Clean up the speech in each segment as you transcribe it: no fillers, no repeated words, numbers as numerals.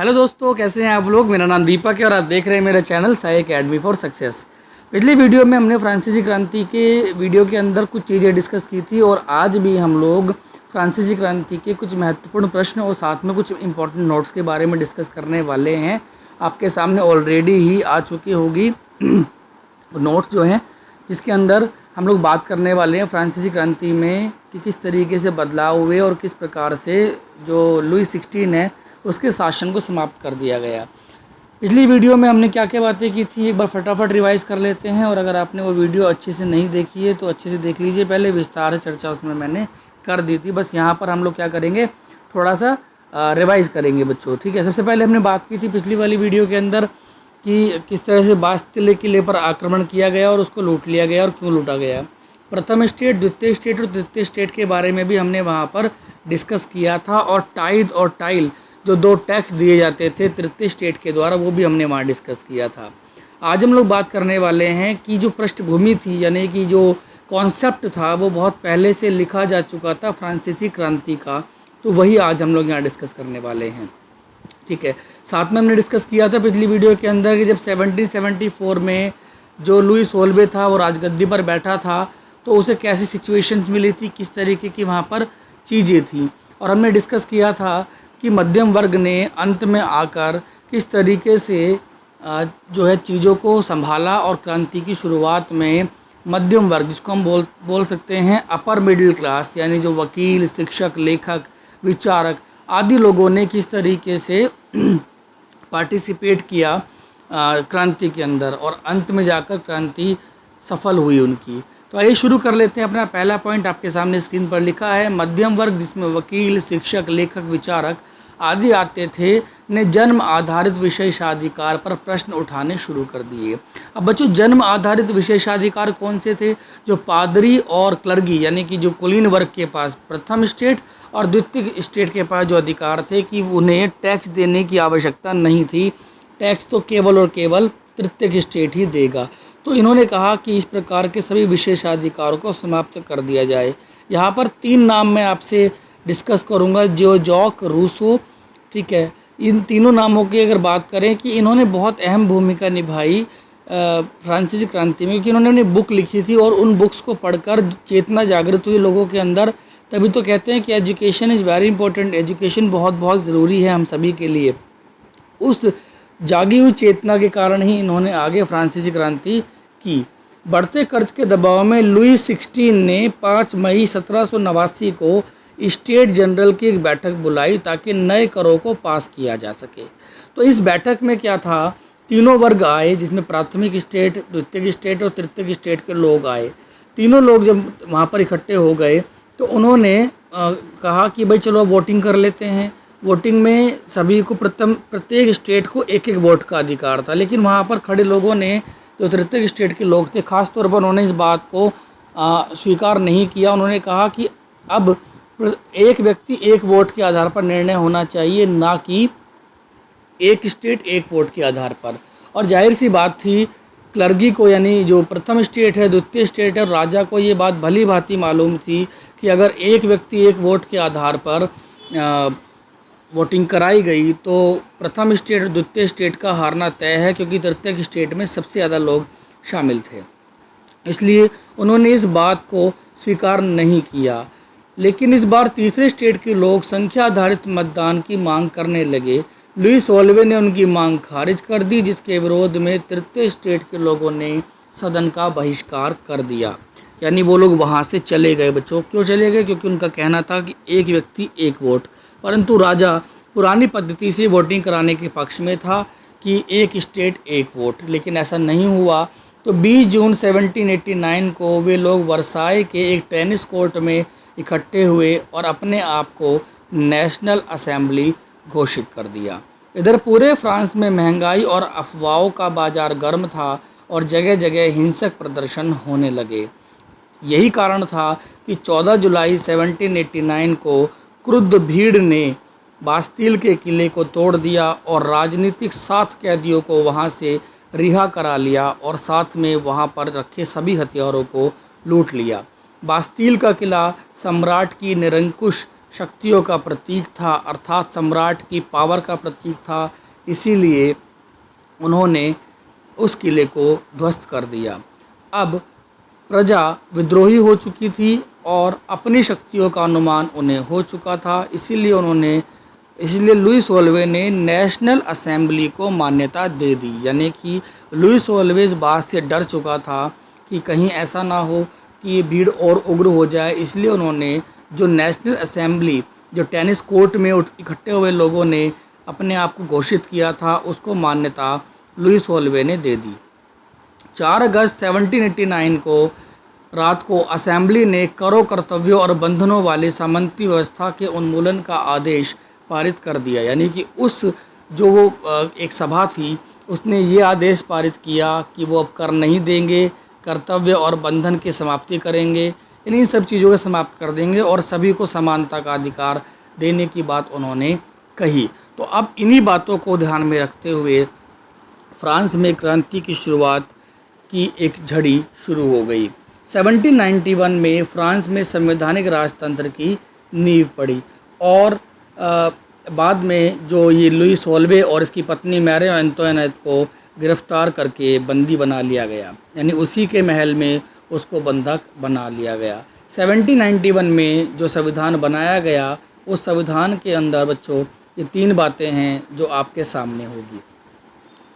Hello दोस्तों, कैसे हैं आप लोग। मेरा नाम दीपक है और आप देख रहे हैं मेरा channel Sai academy for success. पिछली वीडियो में हमने फ्रांसीसी क्रांति के वीडियो के अंदर कुछ चीज़ें डिस्कस की थी और आज भी हम लोग फ्रांसीसी क्रांति के कुछ महत्वपूर्ण प्रश्न और साथ में कुछ इंपॉर्टेंट नोट्स के बारे में डिस्कस करने वाले हैं। आपके सामने ऑलरेडी ही आ चुकी होगी नोट्स जो हैं, जिसके अंदर हम लोग बात करने वाले हैं फ्रांसीसी क्रांति में कि किस तरीके से बदलाव हुए और किस प्रकार से जो लुई 16 है उसके शासन को समाप्त कर दिया गया। पिछली वीडियो में हमने क्या क्या बातें की थी, एक बार फटाफट रिवाइज़ कर लेते हैं। और अगर आपने वो वीडियो अच्छे से नहीं देखी है तो अच्छे से देख लीजिए। पहले विस्तार से चर्चा उसमें मैंने कर दी थी, बस यहाँ पर हम लोग क्या करेंगे, थोड़ा सा रिवाइज़ करेंगे बच्चों, ठीक है। सबसे पहले हमने बात की थी पिछली वाली वीडियो के अंदर कि किस तरह से बास्तिल किले पर आक्रमण किया गया और उसको लूट लिया गया और क्यों लूटा गया। प्रथम स्टेट, द्वितीय स्टेट और तृतीय स्टेट के बारे में भी हमने वहाँ पर डिस्कस किया था। और टाइद और टाइल जो दो टैक्स दिए जाते थे तृतीय स्टेट के द्वारा, वो भी हमने वहाँ डिस्कस किया था। आज हम लोग बात करने वाले हैं कि जो पृष्ठभूमि थी, यानी कि जो कॉन्सेप्ट था, वो बहुत पहले से लिखा जा चुका था फ्रांसीसी क्रांति का, तो वही आज हम लोग यहाँ डिस्कस करने वाले हैं, ठीक है। साथ में हमने डिस्कस किया था पिछली वीडियो के अंदर कि जब 1774 में जो लुई 16 था वो राजगद्दी पर बैठा था तो उसे कैसी सिचुएशंस मिली थी, किस तरीके की वहाँ पर चीज़ें थी। और हमने डिस्कस किया था कि मध्यम वर्ग ने अंत में आकर किस तरीके से जो है चीज़ों को संभाला और क्रांति की शुरुआत में मध्यम वर्ग, जिसको हम बोल सकते हैं अपर मिडिल क्लास, यानी जो वकील, शिक्षक, लेखक, विचारक आदि लोगों ने किस तरीके से पार्टिसिपेट किया क्रांति के अंदर और अंत में जाकर क्रांति सफल हुई उनकी। तो आइए शुरू कर लेते हैं। अपना पहला पॉइंट आपके सामने स्क्रीन पर लिखा है, मध्यम वर्ग जिसमें वकील, शिक्षक, लेखक, विचारक आदि आते थे, ने जन्म आधारित विशेषाधिकार पर प्रश्न उठाने शुरू कर दिए। अब बच्चों, जन्म आधारित विशेषाधिकार कौन से थे? जो पादरी और क्लर्गी, यानी कि जो कुलीन वर्ग के पास प्रथम स्टेट और द्वितीय स्टेट के पास जो अधिकार थे कि उन्हें टैक्स देने की आवश्यकता नहीं थी, टैक्स तो केवल और केवल तृतीय स्टेट ही देगा। तो इन्होंने कहा कि इस प्रकार के सभी विशेषाधिकारों को समाप्त कर दिया जाए। यहाँ पर तीन नाम मैं आपसे डिस्कस करूँगा, जो जॉक रूसो, ठीक है। इन तीनों नामों की अगर बात करें कि इन्होंने बहुत अहम भूमिका निभाई फ्रांसीसी क्रांति में, क्योंकि इन्होंने अपनी बुक लिखी थी और उन बुक्स को पढ़कर चेतना जागृत हुई लोगों के अंदर। तभी तो कहते हैं कि education is very important, education बहुत बहुत ज़रूरी है हम सभी के लिए। उस जागी हुई चेतना के कारण ही इन्होंने आगे फ्रांसीसी क्रांति की। बढ़ते कर्ज के दबाव में लुई 16 ने 5 मई 1789 को स्टेट जनरल की एक बैठक बुलाई ताकि नए करों को पास किया जा सके। तो इस बैठक में क्या था, तीनों वर्ग आए, जिसमें प्राथमिक स्टेट, द्वितीय स्टेट और तृतीय स्टेट के लोग आए। तीनों लोग जब वहाँ पर इकट्ठे हो गए तो उन्होंने कहा कि भाई चलो वोटिंग कर लेते हैं। वोटिंग में सभी को प्रत्येक स्टेट को एक एक वोट का अधिकार था, लेकिन वहाँ पर खड़े लोगों ने, जो तृतीय स्टेट के लोग थे, खास तौर पर उन्होंने इस बात को स्वीकार नहीं किया। उन्होंने कहा कि अब एक व्यक्ति एक वोट के आधार पर निर्णय होना चाहिए, ना कि एक स्टेट एक वोट के आधार पर। और जाहिर सी बात थी, क्लर्गी को, यानी जो प्रथम स्टेट है, द्वितीय स्टेट है, और राजा को ये बात भली भांति मालूम थी कि अगर एक व्यक्ति एक वोट के आधार पर वोटिंग कराई गई तो प्रथम स्टेट और द्वितीय स्टेट का हारना तय है, क्योंकि तृतीय स्टेट में सबसे ज़्यादा लोग शामिल थे। इसलिए उन्होंने इस बात को स्वीकार नहीं किया। लेकिन इस बार तीसरे स्टेट के लोग संख्या आधारित मतदान की मांग करने लगे। लुई 16 ने उनकी मांग खारिज कर दी, जिसके विरोध में तृतीय स्टेट के लोगों ने सदन का बहिष्कार कर दिया, यानी वो लोग वहाँ से चले गए। बच्चों, क्यों चले गए? क्योंकि उनका कहना था कि एक व्यक्ति एक वोट। परंतु राजा पुरानी पद्धति से वोटिंग कराने के पक्ष में था कि एक स्टेट एक वोट, लेकिन ऐसा नहीं हुआ। तो 20 जून 1789 को वे लोग वर्साई के एक टेनिस कोर्ट में इकट्ठे हुए और अपने आप को नेशनल असेंबली घोषित कर दिया। इधर पूरे फ्रांस में महंगाई और अफवाहों का बाजार गर्म था और जगह जगह हिंसक प्रदर्शन होने लगे। यही कारण था कि 14 जुलाई 1789 को क्रुद्ध भीड़ ने बास्तिल के किले को तोड़ दिया और राजनीतिक 7 कैदियों को वहां से रिहा करा लिया और साथ में वहां पर रखे सभी हथियारों को लूट लिया। बास्तिल का किला सम्राट की निरंकुश शक्तियों का प्रतीक था, अर्थात सम्राट की पावर का प्रतीक था, इसीलिए उन्होंने उस किले को ध्वस्त कर दिया। अब प्रजा विद्रोही हो चुकी थी और अपनी शक्तियों का अनुमान उन्हें हो चुका था, इसलिए लुईस वोल्वे ने नेशनल असेंबली को मान्यता दे दी। यानी कि लुईस वोल्वे इस बात से डर चुका था कि कहीं ऐसा ना हो कि ये भीड़ और उग्र हो जाए, इसलिए उन्होंने जो नेशनल असेंबली, जो टेनिस कोर्ट में इकट्ठे हुए लोगों ने अपने आप को घोषित किया था, उसको मान्यता लुईस वोल्वे ने दे दी। 4 अगस्त 1789 को रात को असेंबली ने करों, कर्तव्यों और बंधनों वाली सामंती व्यवस्था के उन्मूलन का आदेश पारित कर दिया। यानी कि उस जो वो एक सभा थी, उसने ये आदेश पारित किया कि वो अब कर नहीं देंगे, कर्तव्य और बंधन की समाप्ति करेंगे, इन्हीं सब चीज़ों को समाप्त कर देंगे और सभी को समानता का अधिकार देने की बात उन्होंने कही। तो अब इन्हीं बातों को ध्यान में रखते हुए फ्रांस में क्रांति की शुरुआत की एक झड़ी शुरू हो गई। 1791 में फ्रांस में संवैधानिक राजतंत्र की नींव पड़ी और बाद में जो ये लुईस वोल्वे और इसकी पत्नी मैरी एंटोइनेट को गिरफ्तार करके बंदी बना लिया गया। यानी उसी के महल में उसको बंधक बना लिया गया। 1791 में जो संविधान बनाया गया, उस संविधान के अंदर बच्चों ये 3 बातें हैं जो आपके सामने होगी।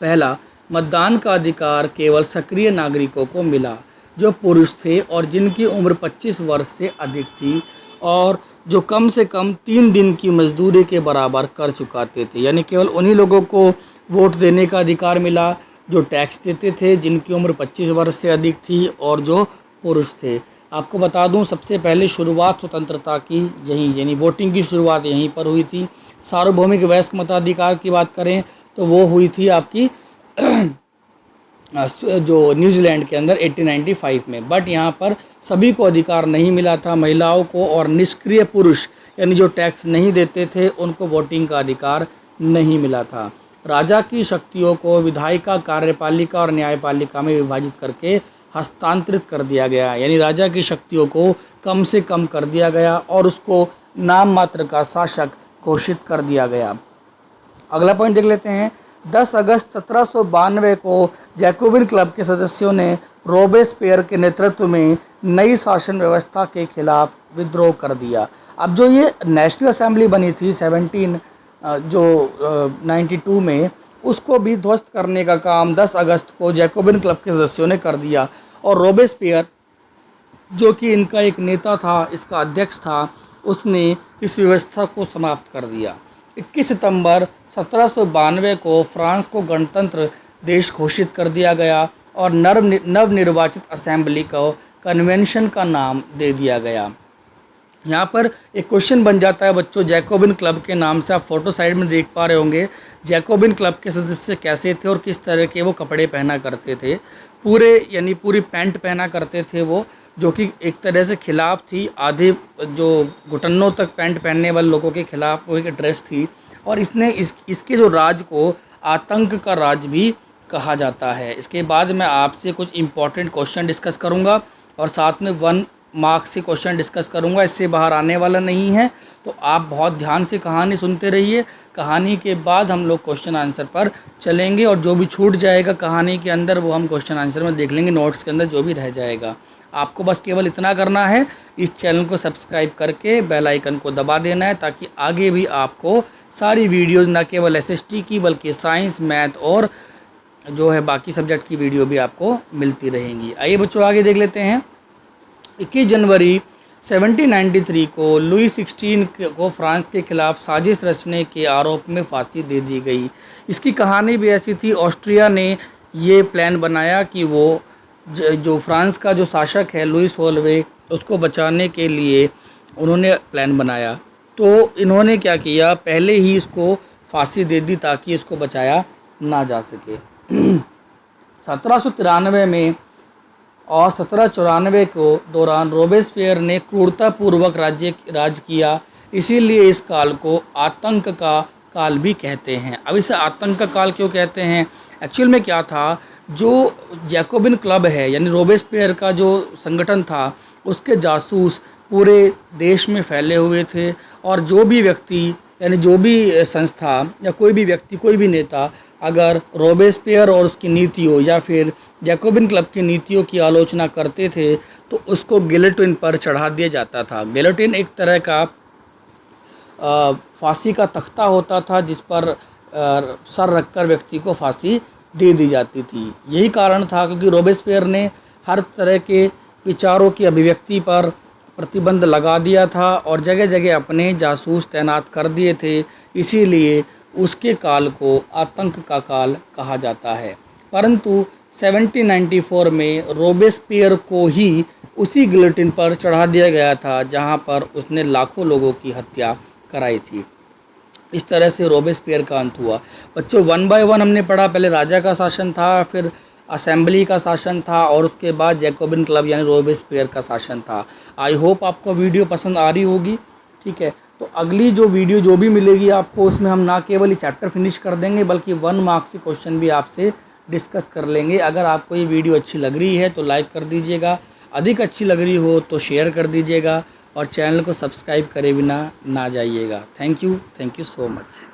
पहला, मतदान का अधिकार केवल सक्रिय नागरिकों को मिला जो पुरुष थे और जिनकी उम्र 25 वर्ष से अधिक थी और जो कम से कम 3 दिन की मजदूरी के बराबर कर चुकाते थे। यानी केवल उन्हीं लोगों को वोट देने का अधिकार मिला जो टैक्स देते थे, जिनकी उम्र 25 वर्ष से अधिक थी और जो पुरुष थे। आपको बता दूं, सबसे पहले शुरुआत स्वतंत्रता की यहीं, यानी वोटिंग की शुरुआत यहीं पर हुई थी। सार्वभौमिक वयस्क मताधिकार की बात करें तो वो हुई थी आपकी जो न्यूजीलैंड के अंदर 1895 में। बट यहाँ पर सभी को अधिकार नहीं मिला था। महिलाओं को और निष्क्रिय पुरुष, यानी जो टैक्स नहीं देते थे, उनको वोटिंग का अधिकार नहीं मिला था। राजा की शक्तियों को विधायिका, कार्यपालिका और न्यायपालिका में विभाजित करके हस्तांतरित कर दिया गया। यानी राजा की शक्तियों को कम से कम कर दिया गया और उसको नाम मात्र का शासक घोषित कर दिया गया। अगला पॉइंट देख लेते हैं। 10 अगस्त 1792 को जैकोबिन क्लब के सदस्यों ने रोबेस्पियर के नेतृत्व में नई शासन व्यवस्था के खिलाफ विद्रोह कर दिया। अब जो ये नेशनल असेंबली बनी थी 1792 में, उसको भी ध्वस्त करने का काम 10 अगस्त को जैकोबिन क्लब के सदस्यों ने कर दिया और रोबेस्पियर, जो कि इनका एक नेता था, इसका अध्यक्ष था, उसने इस व्यवस्था को समाप्त कर दिया। 21 सितंबर 1792 को फ्रांस को गणतंत्र देश घोषित कर दिया गया और नवनिर्वाचित असेंबली को कन्वेंशन का नाम दे दिया गया। यहाँ पर एक क्वेश्चन बन जाता है बच्चों, जैकोबिन क्लब के नाम से आप फोटो साइड में देख पा रहे होंगे। जैकोबिन क्लब के सदस्य कैसे थे और किस तरह के वो कपड़े पहना करते थे? पूरी पैंट पहना करते थे वो, जो कि एक तरह से खिलाफ थी, आधे जो घुटनों तक पैंट पहनने वाले लोगों के खिलाफ वो एक ड्रेस थी। और इसके जो राज को आतंक का राज भी कहा जाता है। इसके बाद मैं आपसे कुछ इंपॉर्टेंट क्वेश्चन डिस्कस करूंगा और साथ में 1 मार्क्स से क्वेश्चन डिस्कस करूंगा, इससे बाहर आने वाला नहीं है। तो आप बहुत ध्यान से कहानी सुनते रहिए। कहानी के बाद हम लोग क्वेश्चन आंसर पर चलेंगे और जो भी छूट जाएगा कहानी के अंदर वो हम क्वेश्चन आंसर में देख लेंगे, नोट्स के अंदर जो भी रह जाएगा। आपको बस केवल इतना करना है, इस चैनल को सब्सक्राइब करके बेल आइकन को दबा देना है, ताकि आगे भी आपको सारी वीडियोज़ न केवल SST की बल्कि साइंस, मैथ और जो है बाकी सब्जेक्ट की वीडियो भी आपको मिलती रहेंगी। आइए बच्चों आगे देख लेते हैं। 21 जनवरी 1793 को लुई 16 को फ्रांस के खिलाफ साजिश रचने के आरोप में फांसी दे दी गई। इसकी कहानी भी ऐसी थी, ऑस्ट्रिया ने ये प्लान बनाया कि वो जो फ्रांस का जो शासक है लुईस वोल्वे, उसको बचाने के लिए उन्होंने प्लान बनाया। तो इन्होंने क्या किया, पहले ही इसको फांसी दे दी ताकि इसको बचाया ना जा सके। 1793 में और 1794 को दौरान रोबेस्पियर ने क्रूरतापूर्वक राज किया, इसीलिए इस काल को आतंक का काल भी कहते हैं। अब इसे आतंक का काल क्यों कहते हैं? एक्चुअल में क्या था, जो जैकोबिन क्लब है यानी रोबेस्पियर का जो संगठन था, उसके जासूस पूरे देश में फैले हुए थे और जो भी व्यक्ति यानी जो भी संस्था या कोई भी व्यक्ति कोई भी नेता अगर रोबेस्पियर और उसकी नीतियों या फिर जैकोबिन क्लब की नीतियों की आलोचना करते थे तो उसको गिलोटिन पर चढ़ा दिया जाता था। गिलोटिन एक तरह का फांसी का तख्ता होता था जिस पर सर रखकर व्यक्ति को फांसी दे दी जाती थी। यही कारण था क्योंकि रोबेस्पियर ने हर तरह के विचारों की अभिव्यक्ति पर प्रतिबंध लगा दिया था और जगह जगह अपने जासूस तैनात कर दिए थे, इसीलिए उसके काल को आतंक का काल कहा जाता है। परंतु 1794 में रोबेस्पियर को ही उसी गिलोटिन पर चढ़ा दिया गया था जहां पर उसने लाखों लोगों की हत्या कराई थी। इस तरह से रोबेस्पियर का अंत हुआ। बच्चों, वन बाय वन हमने पढ़ा। पहले राजा का शासन था, फिर असेंबली का शासन था और उसके बाद जैकोबिन क्लब यानी रोबेस्पियर का शासन था। आई होप आपको वीडियो पसंद आ रही होगी। ठीक है, तो अगली जो वीडियो जो भी मिलेगी आपको, उसमें हम ना केवल ये चैप्टर फिनिश कर देंगे बल्कि 1 मार्क्स के क्वेश्चन भी आपसे डिस्कस कर लेंगे। अगर आपको ये वीडियो अच्छी लग रही है तो लाइक कर दीजिएगा, अधिक अच्छी लग रही हो तो शेयर कर दीजिएगा और चैनल को सब्सक्राइब करे बिना ना जाइएगा। Thank you so much.